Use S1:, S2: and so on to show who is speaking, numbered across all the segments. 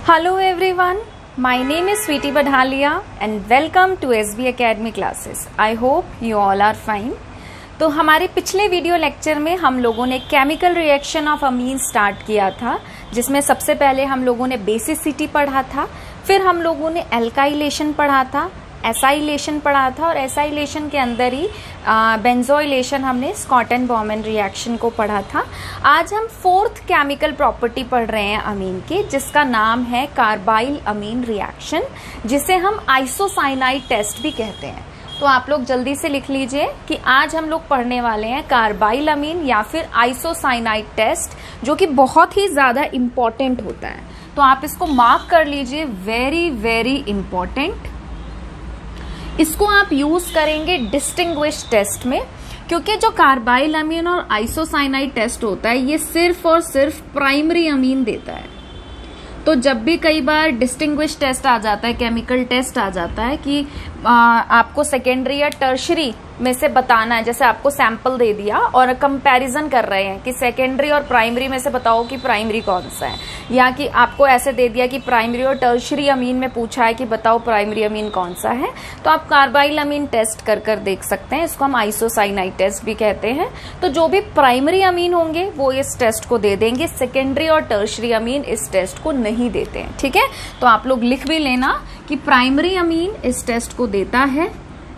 S1: Hello everyone, my name is Sweetie Badhalia and welcome to SB Academy classes. I hope you all are fine. तो हमारे पिछले video lecture में हम लोगों ने chemical reaction of amine start किया था, जिसमें सबसे पहले हम लोगों ने बेसिसिटी पढ़ा था, फिर हम लोगों ने एल्काइलेशन पढ़ा था, एसाइलेशन पढ़ा था और एसाइलेशन के अंदर ही बेंजोइलेशन हमने स्कॉट एंड बॉमन रिएक्शन को पढ़ा था। आज हम फोर्थ केमिकल प्रॉपर्टी पढ़ रहे हैं अमीन की, जिसका नाम है कार्बाइल अमीन रिएक्शन, जिसे हम आइसोसाइनाइड टेस्ट भी कहते हैं। तो आप लोग जल्दी से लिख लीजिए कि आज हम लोग पढ़ने वाले हैं कार्बाइल अमीन या फिर आइसोसाइनाइड टेस्ट, जो कि बहुत ही ज्यादा इंपॉर्टेंट होता है। तो आप इसको मार्क कर लीजिए, वेरी वेरी इंपॉर्टेंट। इसको आप यूज करेंगे डिस्टिंग्विश टेस्ट में, क्योंकि जो कार्बाइल अमीन और आइसोसाइनाइड टेस्ट होता है ये सिर्फ और सिर्फ प्राइमरी अमीन देता है। तो जब भी कई बार डिस्टिंग्विश टेस्ट आ जाता है, केमिकल टेस्ट आ जाता है कि आपको सेकेंडरी या टर्शरी में से बताना है, जैसे आपको सैंपल दे दिया और कंपैरिजन कर रहे हैं कि सेकेंडरी और प्राइमरी में से बताओ कि प्राइमरी कौन सा है, या कि आपको ऐसे दे दिया कि प्राइमरी और टर्शरी अमीन में पूछा है कि बताओ प्राइमरी अमीन कौन सा है, तो आप कार्बाइल अमीन टेस्ट कर कर देख सकते हैं। इसको हम आइसोसाइनाइड टेस्ट भी कहते हैं। तो जो भी प्राइमरी अमीन होंगे वो इस टेस्ट को दे देंगे, सेकेंडरी और टर्शरी अमीन इस टेस्ट को नहीं देते हैं। ठीक है, तो आप लोग लिख भी लेना कि प्राइमरी अमीन इस टेस्ट को देता है,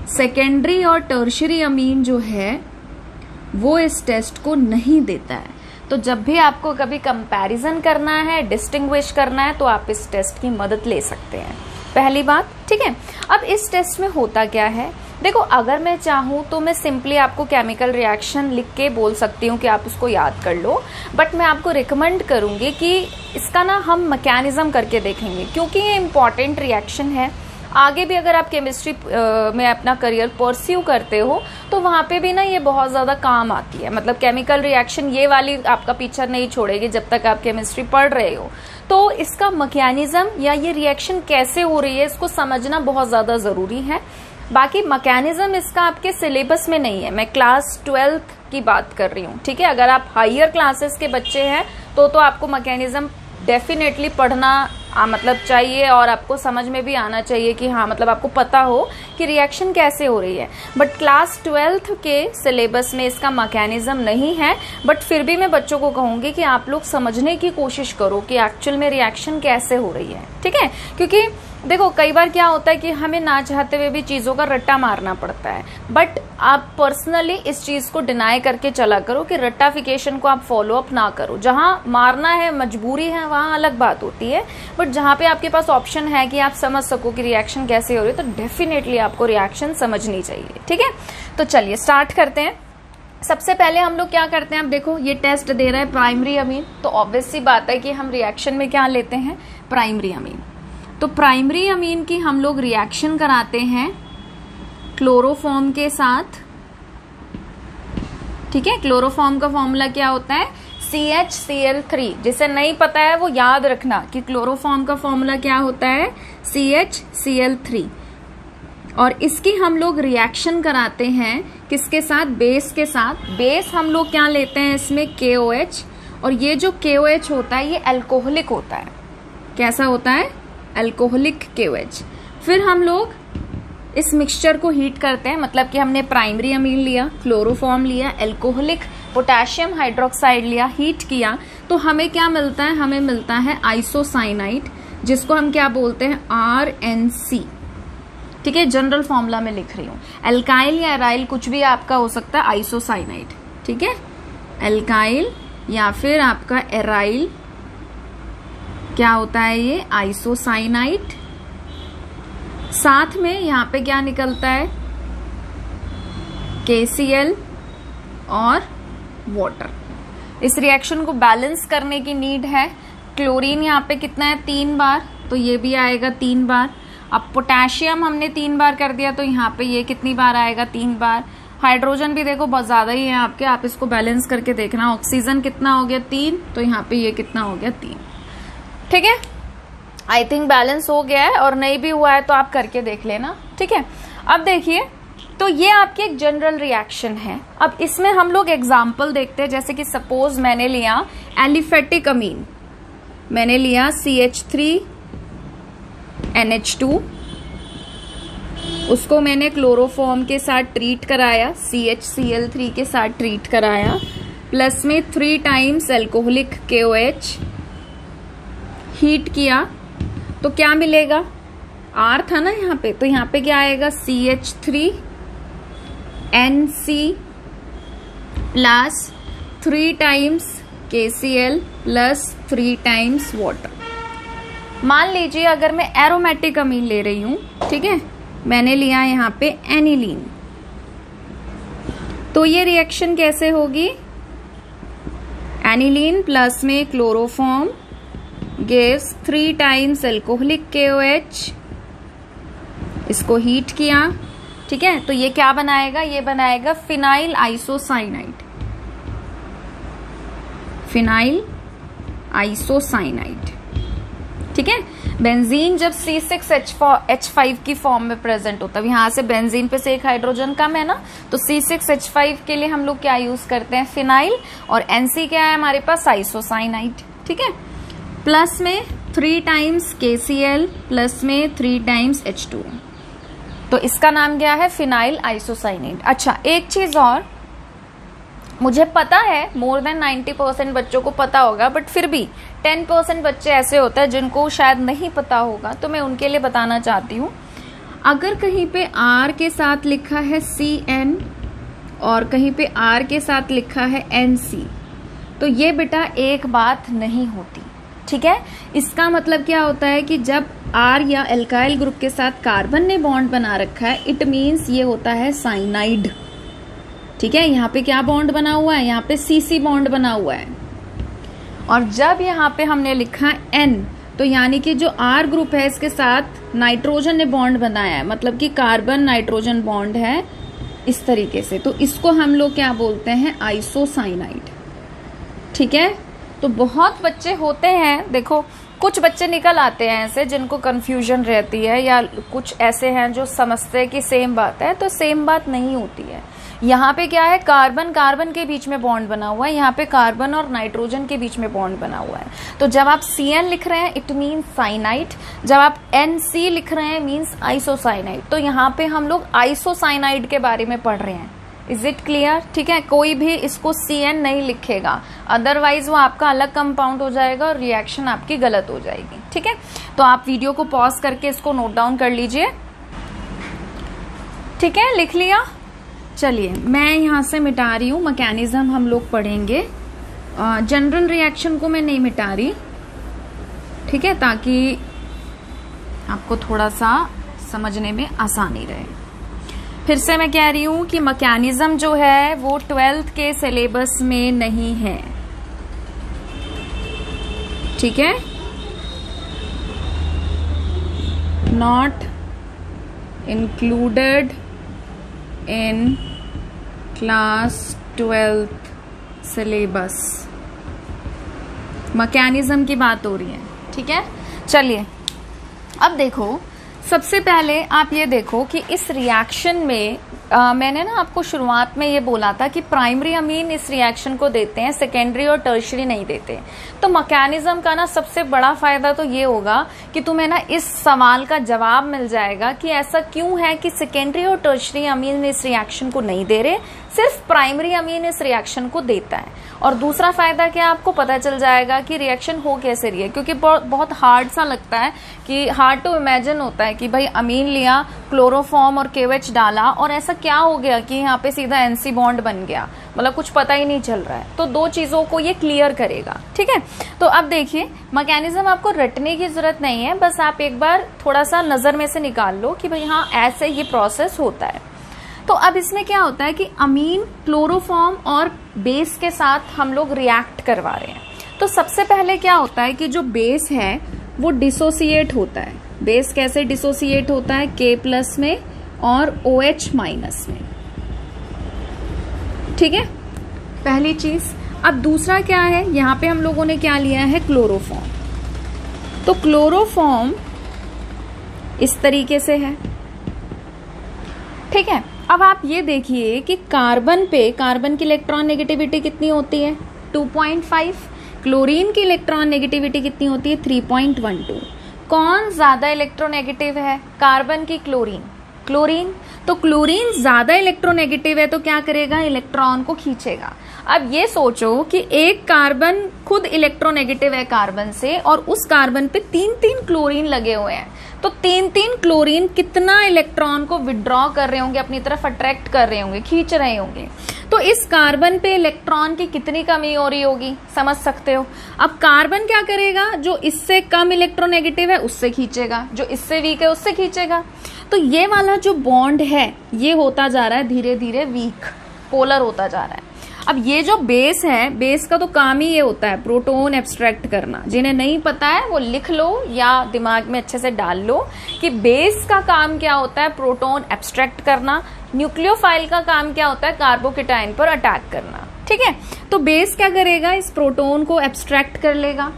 S1: सेकेंडरी और टर्शरी अमीन जो है वो इस टेस्ट को नहीं देता है। तो जब भी आपको कभी कंपैरिजन करना है, डिस्टिंग्विश करना है, तो आप इस टेस्ट की मदद ले सकते हैं, पहली बात। ठीक है, अब इस टेस्ट में होता क्या है, देखो अगर मैं चाहूँ तो मैं सिंपली आपको केमिकल रिएक्शन लिख के बोल सकती हूँ कि आप उसको याद कर लो, बट मैं आपको रिकमेंड करूंगी कि इसका ना हम मैकेनिज्म करके देखेंगे, क्योंकि ये इंपॉर्टेंट रिएक्शन है। आगे भी अगर आप केमिस्ट्री में अपना करियर परस्यू करते हो तो वहां पे भी ना ये बहुत ज्यादा काम आती है। मतलब केमिकल रिएक्शन ये वाली आपका पीछा नहीं छोड़ेगी जब तक आप केमिस्ट्री पढ़ रहे हो। तो इसका मैकेनिज्म या ये रिएक्शन कैसे हो रही है इसको समझना बहुत ज्यादा जरूरी है। बाकी मैकेनिज्म इसका आपके सिलेबस में नहीं है, मैं क्लास 12th की बात कर रही हूँ। ठीक है, अगर आप हायर क्लासेस के बच्चे हैं तो आपको मैकेनिज्म डेफिनेटली पढ़ना मतलब चाहिए और आपको समझ में भी आना चाहिए कि हाँ मतलब आपको पता हो कि रिएक्शन कैसे हो रही है। बट क्लास 12th के सिलेबस में इसका मैकेनिज्म नहीं है, बट फिर भी मैं बच्चों को कहूंगी कि आप लोग समझने की कोशिश करो कि एक्चुअल में रिएक्शन कैसे हो रही है। ठीक है, क्योंकि देखो कई बार क्या होता है कि हमें ना चाहते हुए भी चीजों का रट्टा मारना पड़ता है, बट आप पर्सनली इस चीज को डिनाई करके चला करो कि रट्टाफिकेशन को आप फॉलो अप ना करो। जहां मारना है, मजबूरी है, वहां अलग बात होती है, बट जहां पे आपके पास ऑप्शन है कि आप समझ सको कि रिएक्शन कैसे हो रही है, तो डेफिनेटली आपको रिएक्शन समझनी चाहिए। ठीक है, तो चलिए स्टार्ट करते हैं। सबसे पहले हम लोग क्या करते हैं, अब देखो ये टेस्ट दे रहा है प्राइमरी अमीन, तो ऑब्वियस सी बात है कि हम रिएक्शन में क्या लेते हैं, प्राइमरी अमीन। तो प्राइमरी अमीन की हम लोग रिएक्शन कराते हैं क्लोरोफॉर्म के साथ। ठीक है, क्लोरोफॉर्म का फॉर्मूला क्या होता है, CHCl3। जिसे नहीं पता है वो याद रखना कि क्लोरोफॉर्म का फॉर्मूला क्या होता है, CHCl3। और इसकी हम लोग रिएक्शन कराते हैं किसके साथ, बेस के साथ। बेस हम लोग क्या लेते हैं इसमें, KOH। और ये जो KOH होता है ये अल्कोहलिक होता है। कैसा होता है, अल्कोहलिक KOH। फिर हम लोग इस मिक्सचर को हीट करते हैं, मतलब कि हमने प्राइमरी अमीन लिया, क्लोरोफॉर्म लिया, अल्कोहलिक पोटेशियम हाइड्रोक्साइड लिया, हीट किया, तो हमें क्या मिलता है, हमें मिलता है आइसोसाइनाइड, जिसको हम क्या बोलते हैं, RNC। ठीक है, जनरल फॉर्मूला में लिख रही हूं, एल्काइल या एराइल कुछ भी आपका हो सकता है, आइसोसाइनाइड। ठीक है, एल्काइल या फिर आपका एराइल क्या होता है, ये आइसोसाइनाइड। साथ में यहाँ पे क्या निकलता है, KCl और वाटर। इस रिएक्शन को बैलेंस करने की नीड है। क्लोरीन यहाँ पे कितना है, 3 बार, तो ये भी आएगा 3 बार। अब पोटेशियम हमने 3 बार कर दिया, तो यहाँ पे ये कितनी बार आएगा, 3 बार। हाइड्रोजन भी देखो बहुत ज्यादा ही है आपके, आप इसको बैलेंस करके देखना। ऑक्सीजन कितना हो गया, 3, तो यहाँ पे ये कितना हो गया, 3। ठीक है, आई थिंक बैलेंस हो गया है, और नहीं भी हुआ है तो आप करके देख लेना। ठीक है, अब देखिए, तो ये आपकी एक जनरल रिएक्शन है। अब इसमें हम लोग एग्जाम्पल देखते हैं, जैसे कि सपोज मैंने लिया एलिफेटिक अमीन, मैंने लिया CH3 NH2, उसको मैंने क्लोरोफॉर्म के साथ ट्रीट कराया, CHCl3 के साथ ट्रीट कराया, प्लस में 3 टाइम्स एल्कोहलिक KOH हीट किया, तो क्या मिलेगा? R था ना यहाँ पे, तो यहाँ पे क्या आएगा? CH3 NC plus 3 times KCl plus 3 times water. मान लीजिए अगर मैं एरोमेटिक अमीन ले रही हूं, ठीक है, मैंने लिया यहाँ पे एनिलीन, तो ये रिएक्शन कैसे होगी? एनिलीन प्लस में chloroform gives 3 times alcoholic KOH, इसको हीट किया, ठीक है, तो ये क्या बनाएगा? ये बनाएगा फिनाइल आइसोसाइनाइड, फिनाइल आइसोसाइनाइड, ठीक है। बेंजीन जब C6H5 की फॉर्म में प्रेजेंट होता है, यहां से बेंजीन पे से एक हाइड्रोजन कम है ना, तो C6H5 के लिए हम लोग क्या यूज करते हैं? फिनाइल, और NC क्या है हमारे पास? आइसोसाइनाइड, ठीक है। प्लस में 3 टाइम्स KCl प्लस में 3 टाइम्स H2, तो इसका नाम क्या है? Phenyl isocyanide. अच्छा, एक चीज और, मुझे पता है मोर देन 90% बच्चों को पता होगा, बट फिर भी 10% बच्चे ऐसे होते हैं जिनको शायद नहीं पता होगा, तो मैं उनके लिए बताना चाहती हूँ। अगर कहीं पे R के साथ लिखा है CN और कहीं पे R के साथ लिखा है NC, तो ये बेटा एक बात नहीं होती, ठीक है। इसका मतलब क्या होता है कि जब R या एल्काइल ग्रुप के साथ कार्बन ने बॉन्ड बना रखा है, इट मीन्स ये होता है साइनाइड, ठीक है। यहाँ पे क्या बॉन्ड बना हुआ है? यहाँ पे CC बॉन्ड बना हुआ है, और जब यहाँ पे हमने लिखा N, तो यानी कि जो R ग्रुप है इसके साथ नाइट्रोजन ने बॉन्ड बनाया है, मतलब कि कार्बन नाइट्रोजन बॉन्ड है इस तरीके से, तो इसको हम लोग क्या बोलते हैं? आइसोसाइनाइड, ठीक है। तो बहुत बच्चे होते हैं, देखो कुछ बच्चे निकल आते हैं ऐसे जिनको कंफ्यूजन रहती है, या कुछ ऐसे हैं जो समझते हैं कि सेम बात है, तो सेम बात नहीं होती है। यहाँ पे क्या है? कार्बन कार्बन के बीच में बॉन्ड बना हुआ है, यहाँ पे कार्बन और नाइट्रोजन के बीच में बॉन्ड बना हुआ है। तो जब आप CN लिख रहे हैं इट मीन्स साइनाइड, जब आप NC लिख रहे हैं मीन्स आइसोसाइनाइड। तो यहाँ पे हम लोग आइसोसाइनाइड के बारे में पढ़ रहे हैं। Is it clear? ठीक है, कोई भी इसको CN नहीं लिखेगा, अदरवाइज वो आपका अलग कंपाउंड हो जाएगा और रिएक्शन आपकी गलत हो जाएगी, ठीक है। तो आप वीडियो को पॉज करके इसको नोट डाउन कर लीजिए, ठीक है, लिख लिया। चलिए मैं यहां से मिटा रही हूं, मैकेनिज्म हम लोग पढ़ेंगे, जनरल रिएक्शन को मैं नहीं मिटा रही, ठीक है, ताकि आपको थोड़ा सा समझने में आसानी रहे। फिर से मैं कह रही हूं कि मैकेनिज्म जो है वो 12th के सिलेबस में नहीं है, ठीक है, not included in class 12th syllabus. Mechanism की बात हो रही है, ठीक है। चलिए अब देखो, सबसे पहले आप ये देखो कि इस रिएक्शन में मैंने ना आपको शुरुआत में ये बोला था कि प्राइमरी अमीन इस रिएक्शन को देते हैं, सेकेंडरी और टर्शियरी नहीं देते। तो मैकेनिज्म का ना सबसे बड़ा फायदा तो ये होगा कि तुम्हें ना इस सवाल का जवाब मिल जाएगा कि ऐसा क्यों है कि सेकेंडरी और टर्शियरी अमीन इस रिएक्शन को नहीं दे रहे, सिर्फ प्राइमरी अमीन इस रिएक्शन को देता है। और दूसरा फायदा क्या, आपको पता चल जाएगा कि रिएक्शन हो कैसे रही है, क्योंकि बहुत हार्ड सा लगता है, कि हार्ड टू इमेजिन होता है कि भाई अमीन लिया, क्लोरोफॉर्म और KOH डाला और ऐसा क्या हो गया कि यहाँ पे सीधा NC बॉन्ड बन गया, मतलब कुछ पता ही नहीं चल रहा है। तो दो चीजों को ये क्लियर करेगा, ठीक है। तो अब देखिए, मैकेनिज्म आपको रटने की जरूरत नहीं है, बस आप एक बार थोड़ा सा नजर में से निकाल लो कि भाई हाँ ऐसे ये प्रोसेस होता है। तो अब इसमें क्या होता है कि अमीन क्लोरोफॉर्म और बेस के साथ हम लोग रिएक्ट करवा रहे हैं। तो सबसे पहले क्या होता है कि जो बेस है वो डिसोसिएट होता है। बेस कैसे डिसोसिएट होता है? K+ में और OH- में, ठीक है, पहली चीज। अब दूसरा क्या है, यहां पे हम लोगों ने क्या लिया है? क्लोरोफॉर्म। तो क्लोरोफॉर्म इस तरीके से है, ठीक है। अब आप ये देखिए कि कार्बन पे, कार्बन की इलेक्ट्रॉन नेगेटिविटी कितनी होती है? 2.5। क्लोरीन की इलेक्ट्रॉन नेगेटिविटी कितनी होती है? 3.12। कौन ज्यादा इलेक्ट्रोनेगेटिव है, कार्बन की क्लोरीन? क्लोरीन। तो क्लोरीन ज्यादा इलेक्ट्रोनेगेटिव है तो क्या करेगा, इलेक्ट्रॉन को खींचेगा। अब ये सोचो कि एक कार्बन खुद इलेक्ट्रोनेगेटिव है कार्बन से, और उस कार्बन पे 3-3 क्लोरीन लगे हुए हैं, तो 3-3 क्लोरीन कितना इलेक्ट्रॉन को विड्रॉ कर रहे होंगे, अपनी तरफ अट्रैक्ट कर रहे होंगे, खींच रहे होंगे। तो इस कार्बन पे इलेक्ट्रॉन की कितनी कमी हो रही होगी, समझ सकते हो। अब कार्बन क्या करेगा, जो इससे कम इलेक्ट्रोनेगेटिव है उससे खींचेगा, जो इससे वीक है उससे खींचेगा। तो ये वाला जो बॉन्ड है ये होता जा रहा है धीरे धीरे वीक, पोलर होता जा रहा है। अब ये जो बेस है, बेस का तो काम ही ये होता है प्रोटॉन एब्स्ट्रैक्ट करना। जिन्हें नहीं पता है वो लिख लो या दिमाग में अच्छे से डाल लो कि बेस का काम क्या होता है, प्रोटॉन एब्स्ट्रैक्ट करना। न्यूक्लियोफाइल का काम क्या होता है, कार्बोकेटाइन पर अटैक करना। ठीक है, तो बेस क्या करेगा, इस प्रोटॉन को एब्स्ट्रैक्ट कर लेगा।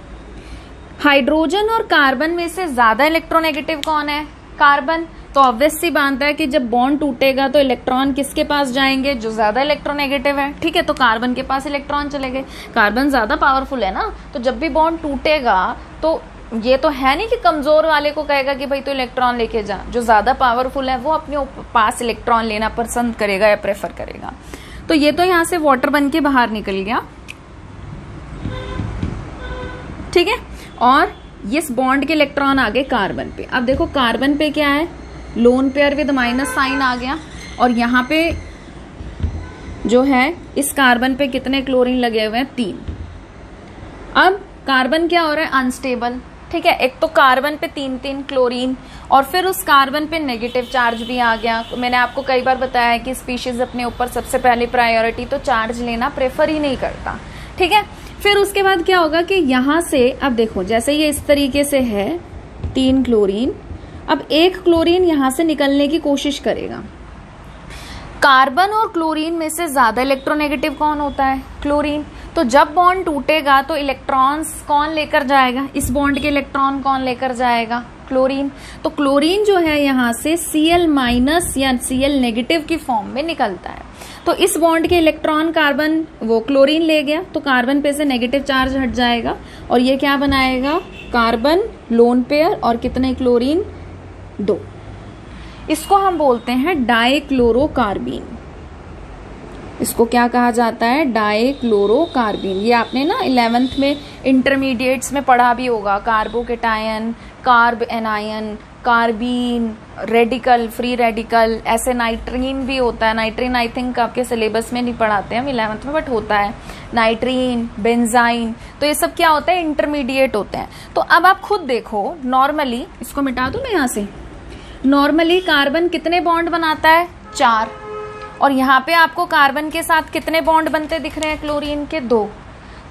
S1: हाइड्रोजन और कार्बन में से ज्यादा इलेक्ट्रोनेगेटिव कौन है, कार्बन। तो ऑब्वियस सी बात है कि जब बॉन्ड टूटेगा तो इलेक्ट्रॉन किसके पास जाएंगे, जो ज्यादा इलेक्ट्रोनेगेटिव है। ठीक है, तो कार्बन के पास इलेक्ट्रॉन चले गए, कार्बन ज्यादा पावरफुल है ना, तो जब भी बॉन्ड टूटेगा तो ये तो है नहीं कि कमजोर वाले को कहेगा कि भाई तो इलेक्ट्रॉन लेके जा, जो ज्यादा पावरफुल है वो अपने पास इलेक्ट्रॉन लेना पसंद करेगा या प्रेफर करेगा। तो ये तो यहां से वाटर बन के बाहर निकल गया। ठीक है, और इस बॉन्ड के इलेक्ट्रॉन आ गए कार्बन पे। अब देखो कार्बन पे क्या है, lone pair with minus sign आ गया, और यहाँ पे जो है इस कार्बन पे कितने क्लोरीन लगे हुए हैं, 3। अब कार्बन क्या हो रहा है, अनस्टेबल। ठीक है, एक तो कार्बन पे 3-3 क्लोरीन, और फिर उस कार्बन पे नेगेटिव चार्ज भी आ गया। मैंने आपको कई बार बताया है कि स्पीशीज अपने ऊपर सबसे पहली प्रायोरिटी तो चार्ज लेना प्रेफर ही नहीं करता। ठीक है, फिर उसके बाद क्या होगा कि यहां से अब देखो जैसे ये इस तरीके से है 3 क्लोरीन, अब 1 क्लोरीन यहां से निकलने की कोशिश करेगा। कार्बन और क्लोरीन में से ज्यादा इलेक्ट्रोनेगेटिव कौन होता है, क्लोरीन। तो जब बॉन्ड टूटेगा तो इलेक्ट्रॉन्स कौन लेकर जाएगा, इस बॉन्ड के इलेक्ट्रॉन कौन लेकर जाएगा, क्लोरीन। तो क्लोरीन जो है यहां से Cl- या Cl- की फॉर्म में निकलता है। तो इस बॉन्ड के इलेक्ट्रॉन कार्बन वो क्लोरीन ले गया, तो कार्बन पे से नेगेटिव चार्ज हट जाएगा, और ये क्या बनाएगा, कार्बन लोन पेयर और कितने क्लोरीन, 2। इसको हम बोलते हैं डाइक्लोरोकार्बीन। इसको क्या कहा जाता है, डाइक्लोरोकार्बीन। ये आपने ना 11th में इंटरमीडिएट्स में पढ़ा भी होगा, carbocation, carb anion, carbene, radical, free radical, ऐसे नाइट्रीन भी होता है। नाइट्रीन आई थिंक आपके सिलेबस में नहीं पढ़ाते हैं 11th में, बट होता है नाइट्रीन, बेंजाइन। तो ये सब क्या होता है, इंटरमीडिएट होते हैं। तो अब आप खुद देखो, नॉर्मली इसको मिटा दूं मैं यहां से, नॉर्मली कार्बन कितने बॉन्ड बनाता है, 4, और यहाँ पे आपको कार्बन के साथ कितने बॉन्ड बनते दिख रहे हैं, क्लोरीन के 2।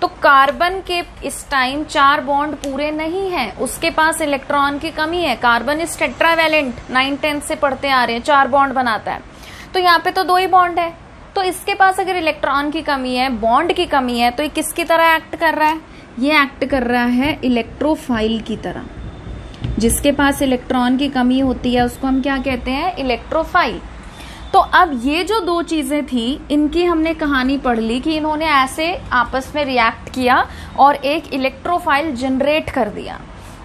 S1: तो कार्बन के इस टाइम 4 बॉन्ड पूरे नहीं हैं, उसके पास इलेक्ट्रॉन की कमी है। कार्बन इस टेट्रावैलेंट 9-10 से पढ़ते आ रहे हैं, 4 बॉन्ड बनाता है, तो यहाँ पे तो 2 ही बॉन्ड है। तो इसके पास अगर इलेक्ट्रॉन की कमी है, बॉन्ड की कमी है, तो ये किसकी तरह एक्ट कर रहा है, ये एक्ट कर रहा है इलेक्ट्रोफाइल की तरह। जिसके पास इलेक्ट्रॉन की कमी होती है उसको हम क्या कहते हैं, इलेक्ट्रोफाइल। तो अब ये जो 2 चीजें थी, इनकी हमने कहानी पढ़ ली कि इन्होंने ऐसे आपस में रिएक्ट किया और एक इलेक्ट्रोफाइल जनरेट कर दिया।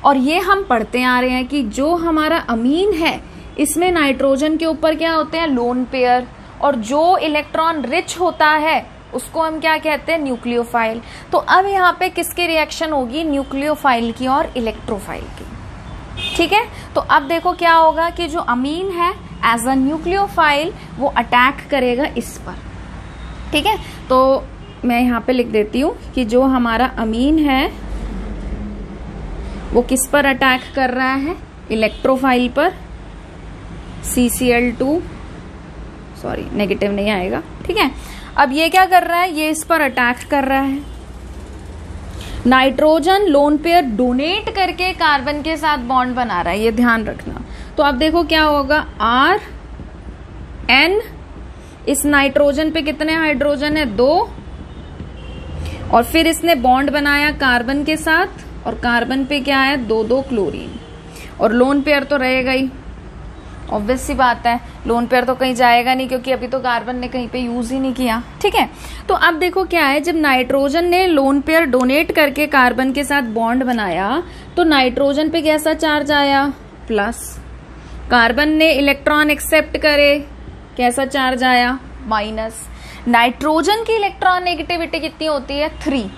S1: और ये हम पढ़ते आ रहे हैं कि जो हमारा अमीन है इसमें नाइट्रोजन के ऊपर क्या होते हैं, लोन पेयर, और जो इलेक्ट्रॉन रिच होता है उसको हम क्या कहते हैं, न्यूक्लियोफाइल। तो अब यहाँ पे किसकी रिएक्शन होगी, न्यूक्लियोफाइल की और इलेक्ट्रोफाइल की। ठीक है, तो अब देखो क्या होगा कि जो अमीन है एज अ न्यूक्लियोफाइल वो अटैक करेगा इस पर। ठीक है, तो मैं यहाँ पे लिख देती हूँ कि जो हमारा अमीन है वो किस पर अटैक कर रहा है, इलेक्ट्रोफाइल पर। CCl2, सॉरी नेगेटिव नहीं आएगा। ठीक है, अब ये क्या कर रहा है, ये इस पर अटैक कर रहा है। नाइट्रोजन लोन पेयर डोनेट करके कार्बन के साथ बॉन्ड बना रहा है, ये ध्यान रखना। तो अब देखो क्या होगा, RN, इस नाइट्रोजन पे कितने हाइड्रोजन है, 2, और फिर इसने बॉन्ड बनाया कार्बन के साथ, और कार्बन पे क्या है, 2-2 क्लोरीन, और लोन पेयर तो रहेगा ही। ऑब्वियस सी बात है, लोन पेयर तो कहीं जाएगा नहीं क्योंकि अभी तो कार्बन ने कहीं पे यूज ही नहीं किया। ठीक है, तो अब देखो क्या है, जब नाइट्रोजन ने लोन पेयर डोनेट करके कार्बन के साथ बॉन्ड बनाया तो नाइट्रोजन पे कैसा चार्ज आया, प्लस। कार्बन ने इलेक्ट्रॉन एक्सेप्ट करे, कैसा चार्ज आया, माइनस। नाइट्रोजन की इलेक्ट्रॉन नेगेटिविटी कितनी होती है, 3।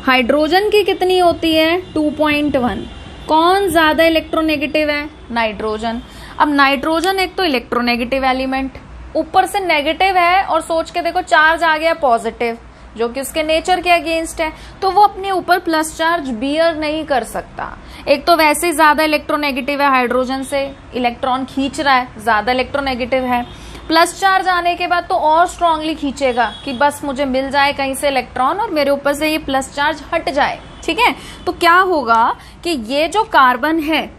S1: हाइड्रोजन की कितनी होती है, 2.1। कौन ज्यादा इलेक्ट्रोनेगेटिव है, नाइट्रोजन। अब नाइट्रोजन एक तो इलेक्ट्रोनेगेटिव एलिमेंट, ऊपर से नेगेटिव है, और सोच के देखो चार्ज आ गया पॉजिटिव, जो कि उसके नेचर के अगेंस्ट है, तो वो अपने ऊपर प्लस चार्ज बियर नहीं कर सकता। एक तो वैसे ही ज्यादा इलेक्ट्रोनेगेटिव है, हाइड्रोजन से इलेक्ट्रॉन खींच रहा है, ज्यादा इलेक्ट्रोनेगेटिव है, प्लस चार्ज आने के बाद तो और स्ट्रांगली खींचेगा कि बस मुझे मिल जाए कहीं से इलेक्ट्रॉन और मेरे ऊपर से ये प्लस चार्ज हट जाए। ठीक है, तो क्या होगा कि ये जो कार्बन है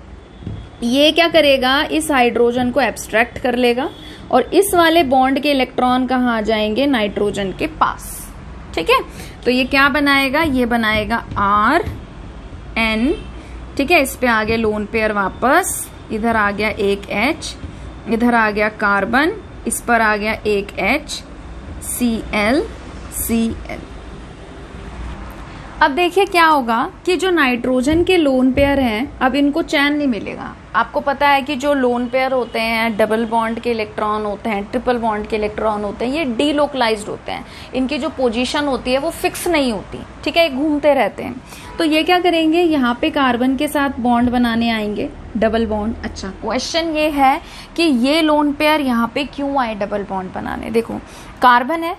S1: ये क्या करेगा, इस हाइड्रोजन को एब्स्ट्रैक्ट कर लेगा और इस वाले बॉन्ड के इलेक्ट्रॉन कहाँ आ जाएंगे, नाइट्रोजन के पास। ठीक है, तो ये क्या बनाएगा, ये बनाएगा RN। ठीक है, इस पे आ गया लोन पेयर वापस, इधर आ गया एक H, इधर आ गया कार्बन, इस पर आ गया एक H, Cl, Cl। अब देखिए क्या होगा कि जो नाइट्रोजन के लोन पेयर हैं, अब इनको चैन नहीं मिलेगा। आपको पता है कि जो लोन पेयर होते हैं, डबल बॉन्ड के इलेक्ट्रॉन होते हैं, ट्रिपल बॉन्ड के इलेक्ट्रॉन होते हैं, ये डीलोकलाइज्ड होते हैं, इनकी जो पोजीशन होती है वो फिक्स नहीं होती। ठीक है, ये घूमते रहते हैं। तो ये क्या करेंगे, यहाँ पे कार्बन के साथ बॉन्ड बनाने आएंगे, डबल बॉन्ड। अच्छा, क्वेश्चन ये है कि ये लोन पेयर यहाँ पे क्यों आए डबल बॉन्ड बनाने। देखो कार्बन है,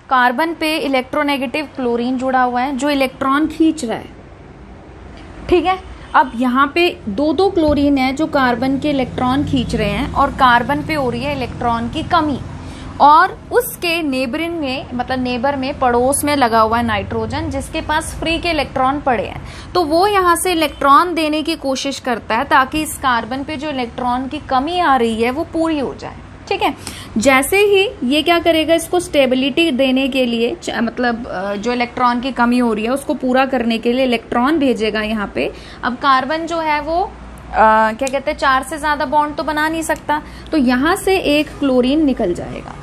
S1: कार्बन पे इलेक्ट्रोनेगेटिव क्लोरीन जुड़ा हुआ है जो इलेक्ट्रॉन खींच रहा है। ठीक है, अब यहाँ पे दो क्लोरीन है जो कार्बन के इलेक्ट्रॉन खींच रहे हैं और कार्बन पे हो रही है इलेक्ट्रॉन की कमी, और उसके नेबरिंग में, मतलब नेबर में, पड़ोस में लगा हुआ है नाइट्रोजन जिसके पास फ्री के इलेक्ट्रॉन पड़े हैं। तो वो यहाँ से इलेक्ट्रॉन देने की कोशिश करता है ताकि इस कार्बन पे जो इलेक्ट्रॉन की कमी आ रही है वो पूरी हो जाए। ठीक है, जैसे ही ये क्या करेगा, इसको स्टेबिलिटी देने के लिए, मतलब जो इलेक्ट्रॉन की कमी हो रही है उसको पूरा करने के लिए इलेक्ट्रॉन भेजेगा यहाँ पे। अब कार्बन जो है वो क्या कहते हैं, 4 से ज्यादा बॉन्ड तो बना नहीं सकता, तो यहाँ से एक क्लोरीन निकल जाएगा।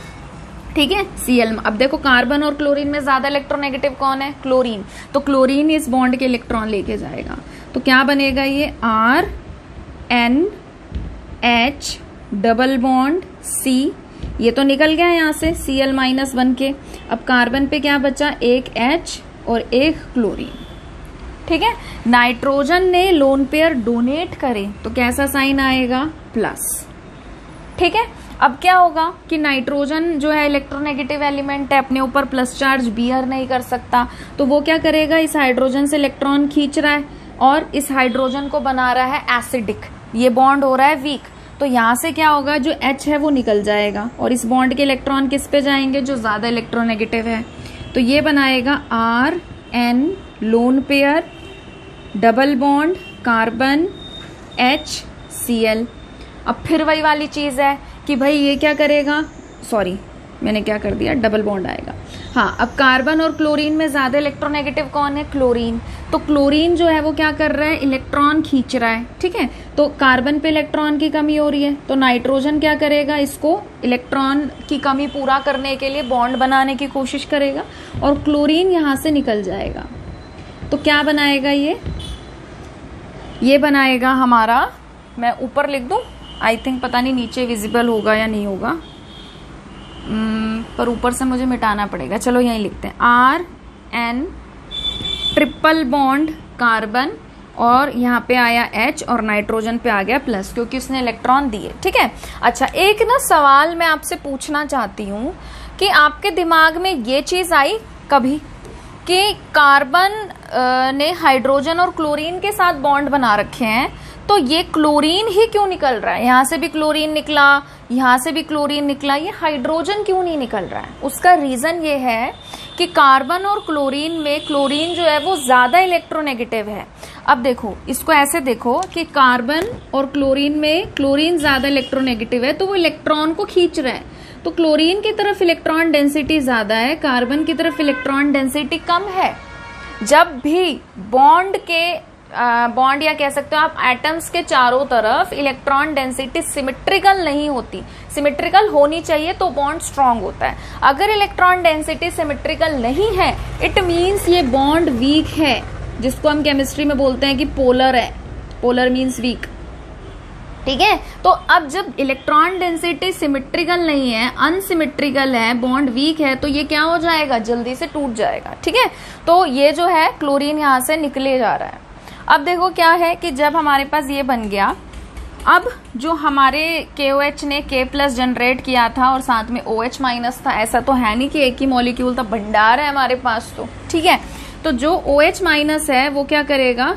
S1: ठीक है, Cl। अब देखो कार्बन और क्लोरीन में ज्यादा इलेक्ट्रोनेगेटिव कौन है, क्लोरीन, तो क्लोरीन इस बॉन्ड के इलेक्ट्रॉन लेके जाएगा। तो क्या बनेगा, ये RNH डबल बॉन्ड C, ये तो निकल गया यहाँ से Cl- बन के। अब कार्बन पे क्या बचा, एक H और एक क्लोरीन। ठीक है, नाइट्रोजन ने लोन पेयर डोनेट करे तो कैसा साइन आएगा, प्लस। ठीक है, अब क्या होगा कि नाइट्रोजन जो है इलेक्ट्रोनेगेटिव एलिमेंट है, अपने ऊपर प्लस चार्ज बियर नहीं कर सकता, तो वो क्या करेगा, इस हाइड्रोजन से इलेक्ट्रॉन खींच रहा है और इस हाइड्रोजन को बना रहा है एसिडिक, ये बॉन्ड हो रहा है वीक। तो यहाँ से क्या होगा, जो H है वो निकल जाएगा और इस बॉन्ड के इलेक्ट्रॉन किस पे जाएंगे, जो ज्यादा इलेक्ट्रोनेगेटिव है। तो ये बनाएगा RN lone pair double bond carbon HCl। अब फिर वही वाली चीज है कि भाई ये क्या करेगा, सॉरी मैंने क्या कर दिया, डबल बॉन्ड आएगा। हाँ, अब कार्बन और क्लोरीन में ज्यादा इलेक्ट्रोनेगेटिव कौन है, क्लोरीन। तो क्लोरीन जो है वो क्या कर रहा है, इलेक्ट्रॉन खींच रहा है। ठीक है, तो कार्बन पे इलेक्ट्रॉन की कमी हो रही है, तो नाइट्रोजन क्या करेगा, इसको इलेक्ट्रॉन की कमी पूरा करने के लिए बॉन्ड बनाने की कोशिश करेगा और क्लोरीन यहाँ से निकल जाएगा। तो क्या बनाएगा, ये बनाएगा हमारा, मैं ऊपर लिख दूं, आई थिंक पता नहीं नीचे विजिबल होगा या नहीं होगा, पर ऊपर से मुझे मिटाना पड़ेगा, चलो यहीं लिखते हैं, RN ट्रिपल बॉन्ड कार्बन और यहाँ पे आया H और नाइट्रोजन पे आ गया प्लस, क्योंकि उसने इलेक्ट्रॉन दिए। ठीक है, अच्छा एक ना सवाल मैं आपसे पूछना चाहती हूँ कि आपके दिमाग में ये चीज आई कभी कि कार्बन ने हाइड्रोजन और क्लोरीन के साथ बॉन्ड बना रखे हैं, तो ये क्लोरीन ही क्यों निकल रहा है, यहाँ से भी क्लोरीन निकला, यहाँ से भी क्लोरीन निकला, ये हाइड्रोजन क्यों नहीं निकल रहा है। उसका रीजन ये है कि कार्बन और क्लोरीन में क्लोरीन जो है वो ज्यादा इलेक्ट्रोनेगेटिव है। अब देखो, इसको ऐसे देखो कि कार्बन और क्लोरीन में क्लोरीन ज्यादा इलेक्ट्रोनेगेटिव है, तो वो इलेक्ट्रॉन को खींच रहा है, तो क्लोरीन की तरफ इलेक्ट्रॉन डेंसिटी ज्यादा है, कार्बन की तरफ इलेक्ट्रॉन डेंसिटी कम है। जब भी बॉन्ड के बॉन्ड या कह सकते हो आप एटम्स के चारों तरफ इलेक्ट्रॉन डेंसिटी सिमेट्रिकल नहीं होती। सिमेट्रिकल होनी चाहिए तो बॉन्ड स्ट्रांग होता है। अगर इलेक्ट्रॉन डेंसिटी सिमेट्रिकल नहीं है, इट मीन्स ये बॉन्ड वीक है, जिसको हम केमिस्ट्री में बोलते हैं कि पोलर है। पोलर मीन्स वीक, ठीक है। तो अब जब इलेक्ट्रॉन डेंसिटी सिमेट्रिकल नहीं है, अनसिमेट्रिकल है, बॉन्ड वीक है, तो ये क्या हो जाएगा, जल्दी से टूट जाएगा, ठीक है। तो ये जो है क्लोरीन यहां से निकले जा रहा है। अब देखो क्या है कि जब हमारे पास ये बन गया, अब जो हमारे KOH ने K+ जनरेट किया था और साथ में OH- था, ऐसा तो है नहीं कि एक ही मॉलिक्यूल था, भंडार है हमारे पास तो, ठीक है। तो जो OH- है वो क्या करेगा,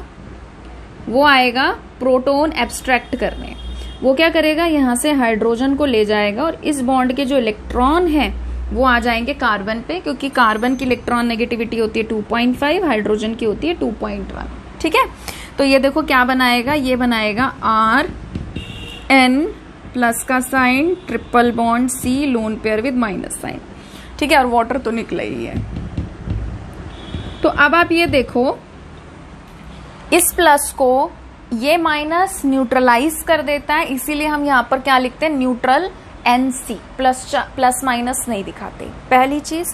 S1: वो आएगा प्रोटॉन एब्स्ट्रैक्ट करने। वो क्या करेगा, यहां से हाइड्रोजन को ले जाएगा और इस बॉन्ड के जो इलेक्ट्रॉन है वो आ जाएंगे कार्बन पे, क्योंकि कार्बन की इलेक्ट्रॉन नेगेटिविटी होती है 2.5, हाइड्रोजन की होती है 2.1, ठीक है। तो ये देखो क्या बनाएगा, ये बनाएगा RN+ का sign, triple bond C, lone pair with minus sign, ठीक है। और वाटर तो निकला ही है। तो अब आप ये देखो, इस प्लस को ये माइनस न्यूट्रलाइज कर देता है, इसीलिए हम यहाँ पर क्या लिखते हैं, न्यूट्रल NC, प्लस माइनस नहीं दिखाते, पहली चीज,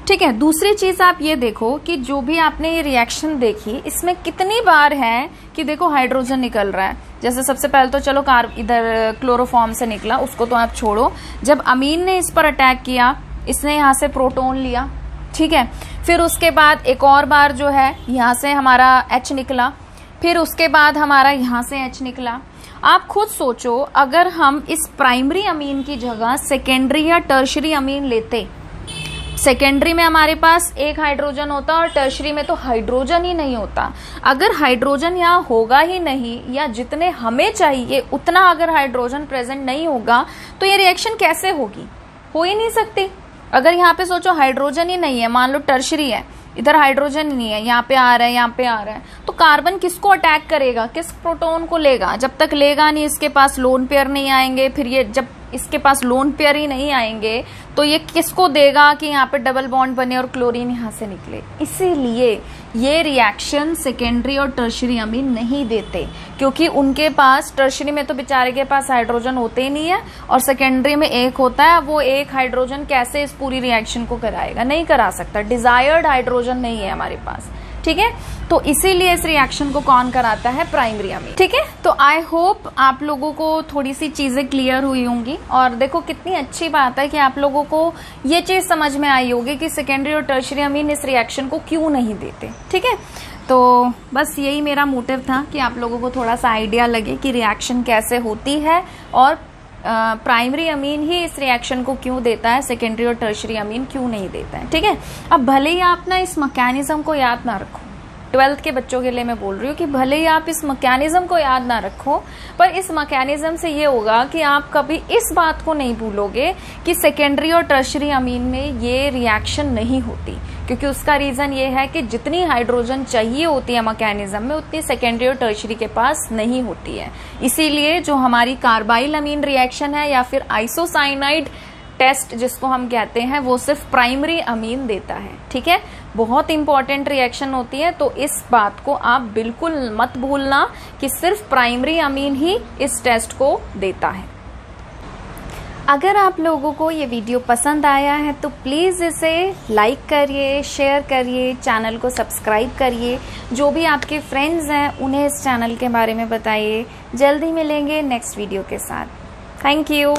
S1: ठीक है। दूसरी चीज आप ये देखो कि जो भी आपने ये रिएक्शन देखी, इसमें कितनी बार है कि देखो हाइड्रोजन निकल रहा है। जैसे सबसे पहले तो चलो इधर क्लोरोफॉर्म से निकला, उसको तो आप छोड़ो। जब अमीन ने इस पर अटैक किया, इसने यहाँ से प्रोटॉन लिया, ठीक है। फिर उसके बाद एक और बार जो है यहाँ से हमारा H निकला, फिर उसके बाद हमारा यहाँ से H निकला। आप खुद सोचो, अगर हम इस प्राइमरी अमीन की जगह सेकेंडरी या टर्शरी अमीन लेते, सेकेंडरी में हमारे पास एक हाइड्रोजन होता और टर्शरी में तो हाइड्रोजन ही नहीं होता। अगर हाइड्रोजन यहाँ होगा ही नहीं, या जितने हमें चाहिए उतना अगर हाइड्रोजन प्रेजेंट नहीं होगा, तो ये रिएक्शन कैसे होगी, हो ही नहीं सकती। अगर यहाँ पे सोचो हाइड्रोजन ही नहीं है, मान लो टर्शरी है, इधर हाइड्रोजन नहीं है, यहाँ पे आ रहा है, यहाँ पे आ रहा है, तो कार्बन किसको अटैक करेगा, किस प्रोटॉन को लेगा। जब तक लेगा नहीं, इसके पास लोन पेयर नहीं आएंगे, फिर ये जब इसके पास लोन पेयर ही नहीं आएंगे तो ये किसको देगा कि यहाँ पे डबल बॉन्ड बने और क्लोरीन यहाँ से निकले। इसीलिए ये रिएक्शन सेकेंडरी और टर्शरी अमीन नहीं देते, क्योंकि उनके पास, टर्शरी में तो बेचारे के पास हाइड्रोजन होते ही नहीं है और सेकेंडरी में एक होता है। वो एक हाइड्रोजन कैसे इस पूरी रिएक्शन को कराएगा, नहीं करा सकता, डिजायर्ड हाइड्रोजन नहीं है हमारे पास, ठीक है। तो इसीलिए इस रिएक्शन को कौन कराता है, प्राइमरी अमीन, ठीक है। तो आई होप आप लोगों को थोड़ी सी चीजें क्लियर हुई होंगी, और देखो कितनी अच्छी बात है कि आप लोगों को ये चीज समझ में आई होगी कि सेकेंडरी और टर्शरी अमीन इस रिएक्शन को क्यों नहीं देते, ठीक है। तो बस यही मेरा मोटिव था कि आप लोगों को थोड़ा सा आइडिया लगे कि रिएक्शन कैसे होती है और प्राइमरी अमीन ही इस रिएक्शन को क्यों देता है, सेकेंडरी और टर्शरी अमीन क्यों नहीं देता है, ठीक है। अब भले ही आप ना इस मैकेनिज्म को याद ना रखो, 12th के बच्चों के लिए मैं बोल रही हूँ कि भले ही आप इस मैकेनिज्म को याद ना रखो, पर इस मैकेनिज्म से ये होगा कि आप कभी इस बात को नहीं भूलोगे कि सेकेंडरी और टर्शरी अमीन में ये रिएक्शन नहीं होती, क्योंकि उसका रीजन ये है कि जितनी हाइड्रोजन चाहिए होती है मैकेनिज्म में, उतनी सेकेंडरी और टर्शरी के पास नहीं होती है। इसीलिए जो हमारी कार्बाइल अमीन रिएक्शन है या फिर आइसोसाइनाइड टेस्ट जिसको हम कहते हैं, वो सिर्फ प्राइमरी अमीन देता है, ठीक है। बहुत इंपॉर्टेंट रिएक्शन होती है, तो इस बात को आप बिल्कुल मत भूलना कि सिर्फ प्राइमरी अमीन ही इस टेस्ट को देता है। अगर आप लोगों को ये वीडियो पसंद आया है तो प्लीज़ इसे लाइक करिए, शेयर करिए, चैनल को सब्सक्राइब करिए। जो भी आपके फ्रेंड्स हैं उन्हें इस चैनल के बारे में बताइए। जल्दी मिलेंगे नेक्स्ट वीडियो के साथ। Thank you.